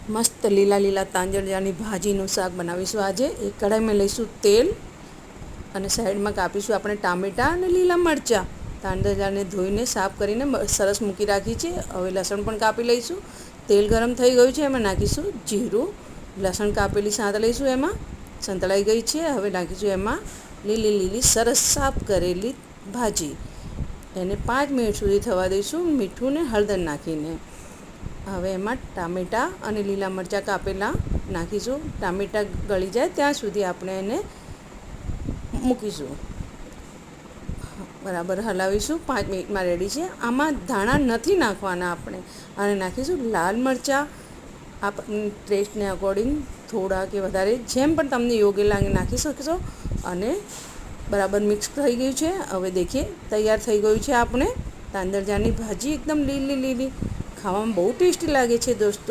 મસ્ત લીલા લીલા તાંજળિયાની ભાજીનું શાક બનાવીશું આજે। એક કઢાઈમાં લઈશું તેલ અને સાઈડમાં કાપીશું આપણે ટામેટાં અને લીલા મરચાં। તાંજળિયાને ધોઈને સાફ કરીને સરસ મૂકી રાખી છે। હવે લસણ પણ કાપી લઈશું। તેલ ગરમ થઈ ગયું છે, એમાં નાખીશું જીરું, લસણ કાપેલી સાંતળ લઈશું, એમાં સંતળાઈ ગઈ છે। હવે નાખીશું એમાં લીલી લીલી સરસ સાફ કરેલી ભાજી। એને 5 મિનિટ સુધી થવા દઈશું મીઠું ને હળદર નાખીને। હવે એમાં ટામેટાં અને લીલા મરચાં કાપેલા નાખીશું। ટામેટાં ગળી જાય ત્યાં સુધી આપણે એને મૂકીશું, બરાબર હલાવીશું। 5 મિનિટમાં રેડી છે। આમાં ધાણા નથી નાખવાના આપણે, અને નાખીશું લાલ મરચાં આપણી ટેસ્ટને અકોર્ડિંગ, થોડા કે વધારે જેમ પણ તમને યોગ્ય લાગે નાખી શકશો। અને બરાબર મિક્સ થઈ ગયું છે। હવે દેખીએ તૈયાર થઈ ગયું છે આપણે તાંદળજાની ભાજી, એકદમ લીલી લીલી, ખાવામાં બહુ ટેસ્ટી લાગે છે દોસ્તો।